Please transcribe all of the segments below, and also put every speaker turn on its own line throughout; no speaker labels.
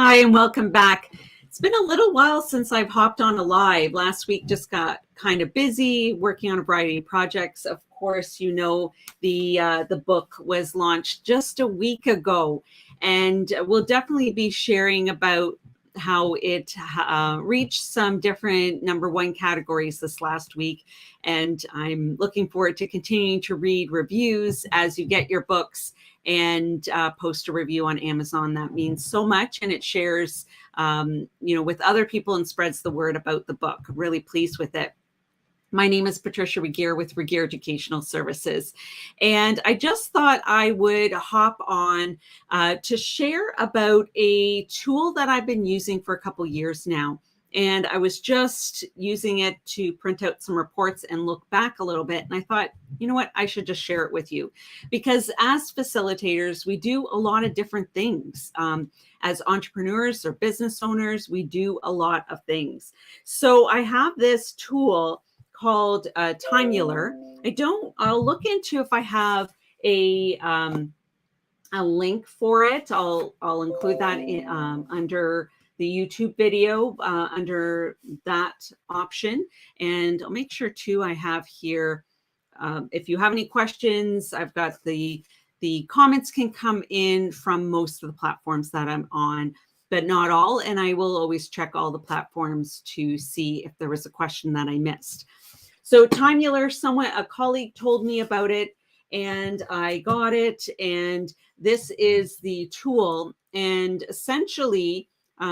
Hi, and welcome back. It's been a little while since I've hopped on a live. Last week just got kind of busy working on a variety of projects. Of course, you know, the book was launched just a week ago, and we'll definitely be sharing about how it reached some different #1 categories this last week. And I'm looking forward to continuing to read reviews as you get your books and post a review on Amazon. That means so much, and it shares, with other people and spreads the word about the book. Really pleased with it. My name is Patricia Regier with Regier Educational Services, and I just thought I would hop on to share about a tool that I've been using for a couple years now. And I was just using it to print out some reports and look back a little bit. And I thought, you know what, I should just share it with you. Because as facilitators, we do a lot of different things. As entrepreneurs or business owners, we do a lot of things. So I have this tool called Timeular. I'll look into if I have a link for it. I'll include that in, under the YouTube video under that option. And I'll make sure too, I have here, if you have any questions, I've got the comments can come in from most of the platforms that I'm on, but not all. And I will always check all the platforms to see if there was a question that I missed. So Timeular, a colleague told me about it, and I got it. And this is the tool. And essentially, I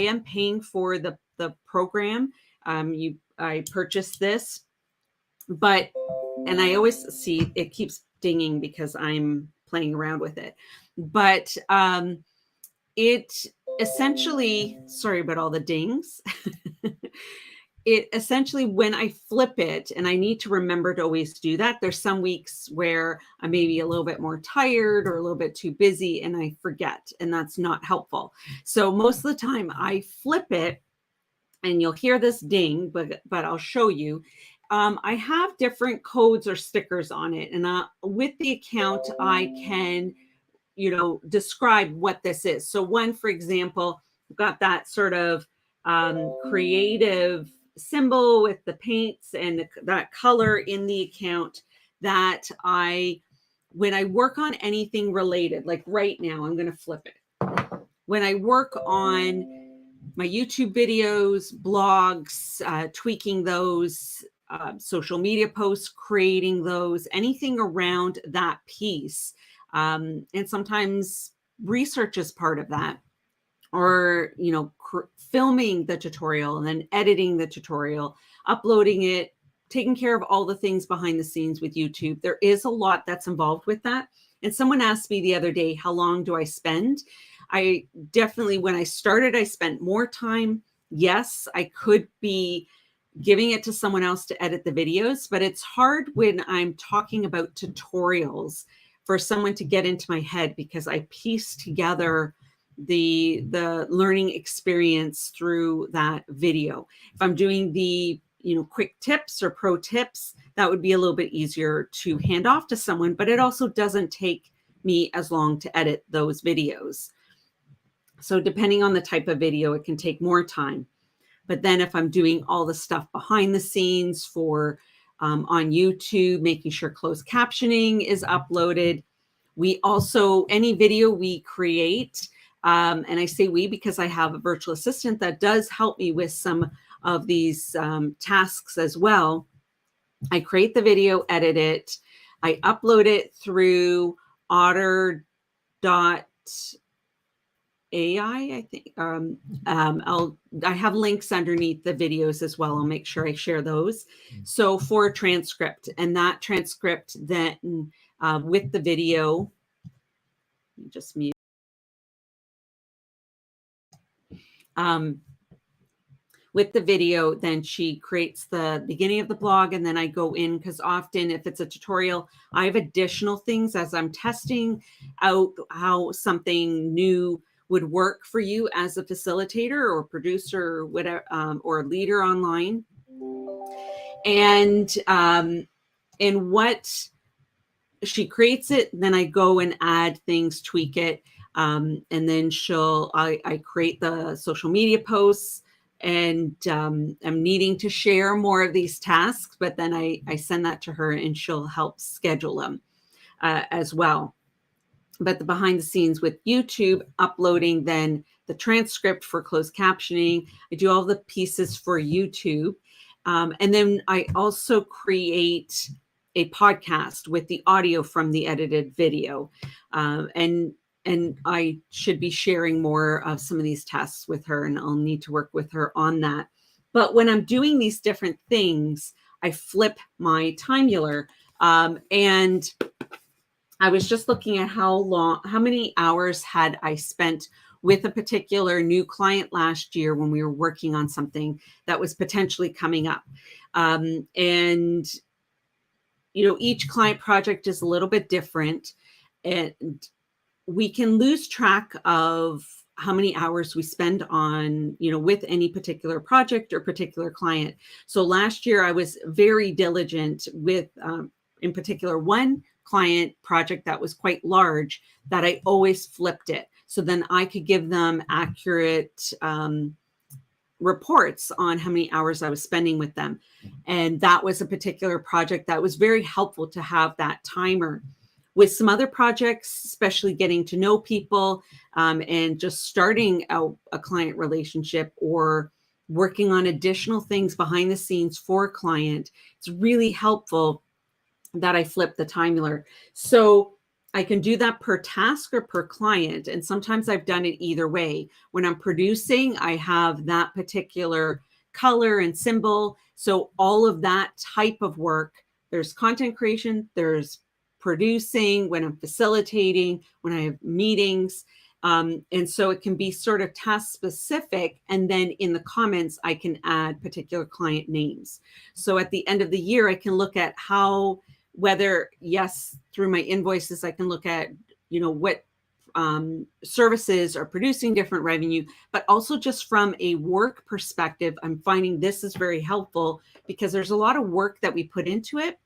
am paying for the program. I purchased this, and I always see it keeps dinging because I'm playing around with it. But it essentially, sorry about all the dings. It essentially, when I flip it, and I need to remember to always do that. There's some weeks where I may be a little bit more tired or a little bit too busy and I forget, and that's not helpful. So most of the time I flip it, and you'll hear this ding, but I'll show you. I have different codes or stickers on it, and with the account, I can, describe what this is. So one, for example, I've got that sort of creative symbol with the paints and that color in the account that when I work on anything related, like right now, I'm going to flip it. When I work on my YouTube videos, blogs, tweaking those, social media posts, creating those, anything around that piece. And sometimes research is part of that, or, filming the tutorial and then editing the tutorial, uploading it, taking care of all the things behind the scenes with YouTube. There is a lot that's involved with that. And someone asked me the other day, how long do I spend? I definitely, when I started, I spent more time. Yes, I could be giving it to someone else to edit the videos, but it's hard when I'm talking about tutorials for someone to get into my head, because I piece together the learning experience through that video. If I'm doing the quick tips or pro tips, that would be a little bit easier to hand off to someone, but it also doesn't take me as long to edit those videos. So depending on the type of video, it can take more time. But then if I'm doing all the stuff behind the scenes for on YouTube, making sure closed captioning is uploaded. We also, any video we create, and I say we because I have a virtual assistant that does help me with some of these tasks as well. I create the video, edit it, I upload it through otter.ai, I think. I have links underneath the videos as well. I'll make sure I share those. So for a transcript, and that transcript then with the video, just mute. With the video, then she creates the beginning of the blog, and then I go in, because often if it's a tutorial, I have additional things as I'm testing out how something new would work for you as a facilitator or producer or whatever, or a leader online. And what she creates it, then I go and add things, tweak it. And then I create the social media posts, and I'm needing to share more of these tasks, but then I send that to her and she'll help schedule them as well. But the behind the scenes with YouTube, uploading then the transcript for closed captioning. I do all the pieces for YouTube. And then I also create a podcast with the audio from the edited video. And I should be sharing more of some of these tasks with her, and I'll need to work with her on that. But when I'm doing these different things, I flip my Timeular, and I was just looking at how many hours had I spent with a particular new client last year when we were working on something that was potentially coming up. And, each client project is a little bit different, and we can lose track of how many hours we spend on, with any particular project or particular client. So last year I was very diligent with, in particular, one client project that was quite large, that I always flipped it. So then I could give them accurate reports on how many hours I was spending with them. And that was a particular project that was very helpful to have that timer. With some other projects, especially getting to know people, and just starting out a client relationship or working on additional things behind the scenes for a client, it's really helpful that I flip the Timeular. So I can do that per task or per client. And sometimes I've done it either way. When I'm producing, I have that particular color and symbol. So all of that type of work, there's content creation, there's producing, when I'm facilitating, when I have meetings. And so it can be sort of task specific. And then in the comments, I can add particular client names. So at the end of the year, I can look at through my invoices, I can look at, what services are producing different revenue, but also just from a work perspective, I'm finding this is very helpful because there's a lot of work that we put into it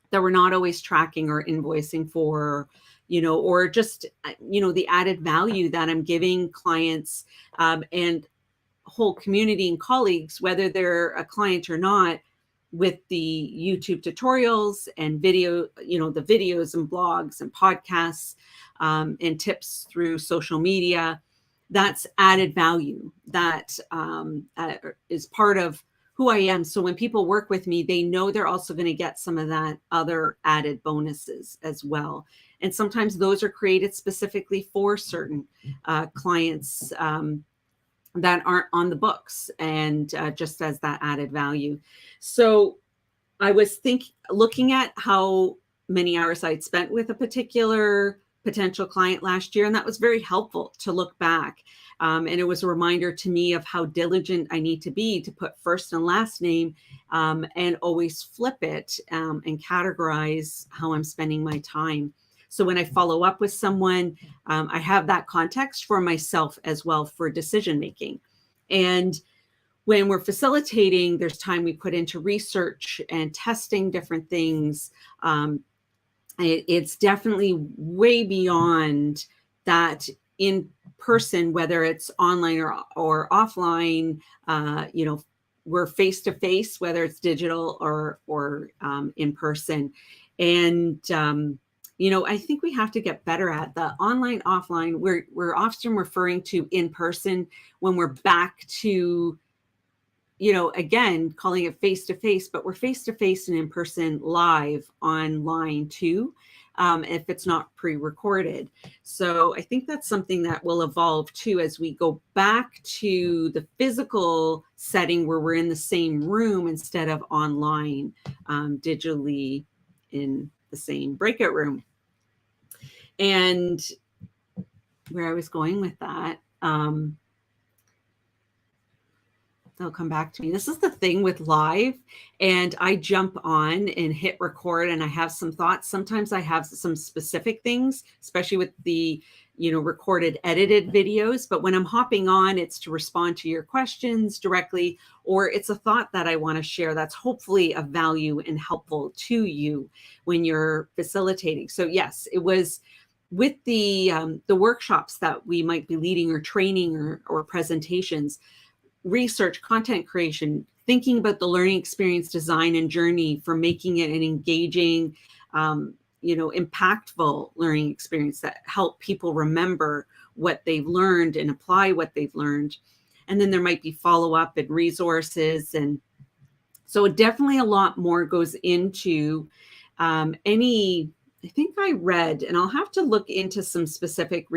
that we're not always tracking or invoicing for, or just, the added value that I'm giving clients, and whole community and colleagues, whether they're a client or not, with the YouTube tutorials and video, the videos and blogs and podcasts, and tips through social media. That's added value that is part of who I am. So when people work with me, they know they're also going to get some of that other added bonuses as well. And sometimes those are created specifically for certain clients that aren't on the books, and just as that added value. So I was looking at how many hours I'd spent with a particular potential client last year, and that was very helpful to look back. And it was a reminder to me of how diligent I need to be to put first and last name, and always flip it, and categorize how I'm spending my time. So when I follow up with someone, I have that context for myself as well for decision making. And when we're facilitating, there's time we put into research and testing different things. It's definitely way beyond that in person, whether it's online or offline. We're face to face, whether it's digital or in person. And I think we have to get better at the online, offline. We're often referring to in person when we're back to, again, calling it face to face, but we're face to face and in person live online too, if it's not pre-recorded. So I think that's something that will evolve too as we go back to the physical setting where we're in the same room instead of online, digitally in the same breakout room. And where I was going with that, they'll come back to me. This is the thing with live, and I jump on and hit record and I have some thoughts. Sometimes I have some specific things, especially with the, recorded, edited videos. But when I'm hopping on, it's to respond to your questions directly, or it's a thought that I want to share that's hopefully of value and helpful to you when you're facilitating. So yes, it was with the workshops that we might be leading or training or presentations, research, content creation, thinking about the learning experience design and journey for making it an engaging, impactful learning experience that help people remember what they've learned and apply what they've learned. And then there might be follow-up and resources. And so definitely a lot more goes into I think I read, and I'll have to look into some specific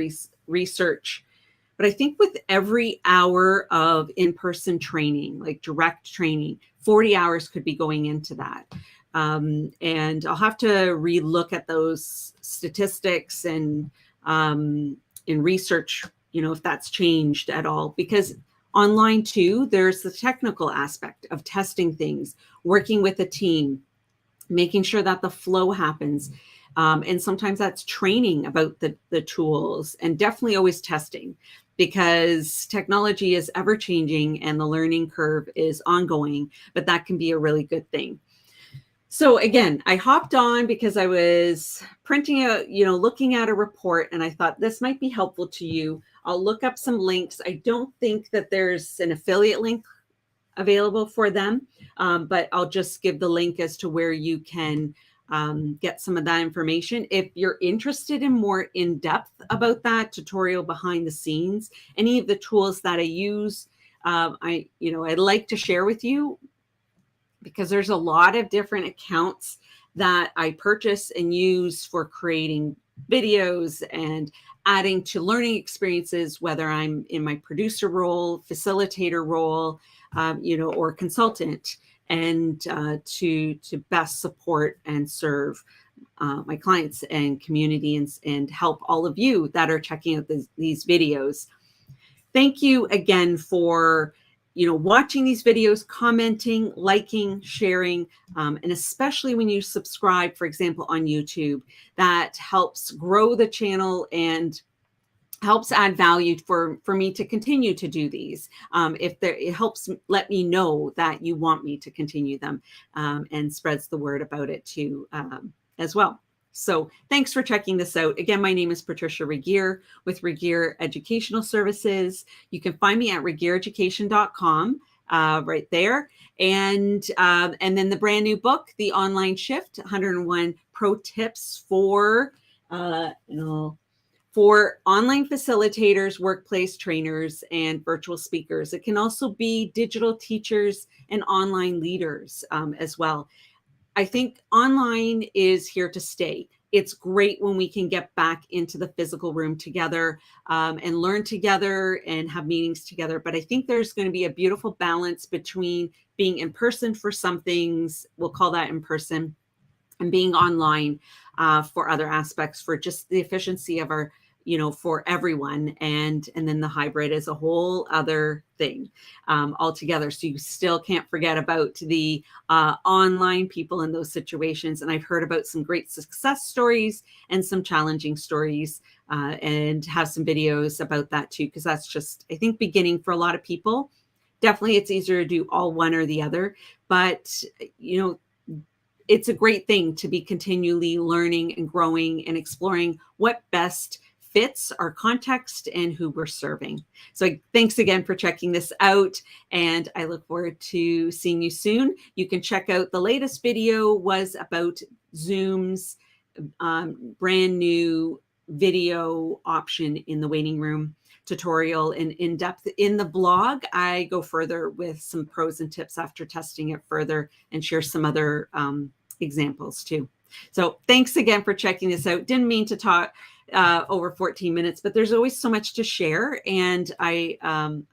research, but I think with every hour of in-person training, like direct training, 40 hours could be going into that. And I'll have to relook at those statistics and research, if that's changed at all, because online too, there's the technical aspect of testing things, working with a team, making sure that the flow happens. And sometimes that's training about the tools, and definitely always testing, because technology is ever changing and the learning curve is ongoing, but that can be a really good thing. So again, I hopped on because I was printing looking at a report, and I thought this might be helpful to you. I'll look up some links. I don't think that there's an affiliate link available for them, but I'll just give the link as to where you can get some of that information. If you're interested in more in-depth about that tutorial behind the scenes, any of the tools that I use, I'd like to share with you, because there's a lot of different accounts that I purchase and use for creating videos and adding to learning experiences, whether I'm in my producer role, facilitator role, or consultant, and to best support and serve my clients and community, and help all of you that are checking out these videos. Thank you again for watching these videos, commenting, liking, sharing, and especially when you subscribe, for example, on YouTube. That helps grow the channel and helps add value for me to continue to do these. It helps let me know that you want me to continue them, and spreads the word about it too, as well. So thanks for checking this out. Again, my name is Patricia Regier with Regier Educational Services. You can find me at regiereducation.com, right there. And then the brand new book, The Online Shift, 101 Pro Tips for online facilitators, workplace trainers, and virtual speakers. It can also be digital teachers and online leaders as well. I think online is here to stay. It's great when we can get back into the physical room together and learn together and have meetings together. But I think there's going to be a beautiful balance between being in person for some things, we'll call that in person, and being online for other aspects, for just the efficiency of our, for everyone. And then the hybrid is a whole other thing altogether. So you still can't forget about the online people in those situations. And I've heard about some great success stories and some challenging stories, and have some videos about that too, because that's just, I think, beginning for a lot of people. Definitely it's easier to do all one or the other, but it's a great thing to be continually learning and growing and exploring what best fits our context and who we're serving. So thanks again for checking this out, and I look forward to seeing you soon. You can check out the latest video was about Zoom's brand new video option in the waiting room tutorial, and in depth in the blog. I go further with some pros and tips after testing it further and share some other examples too. So thanks again for checking this out. Didn't mean to talk over 14 minutes, but there's always so much to share, and I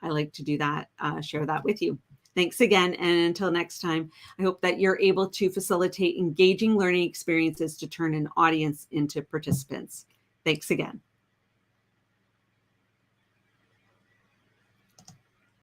like to do that, share that with you. Thanks again, and until next time, I hope that you're able to facilitate engaging learning experiences to turn an audience into participants. Thanks again.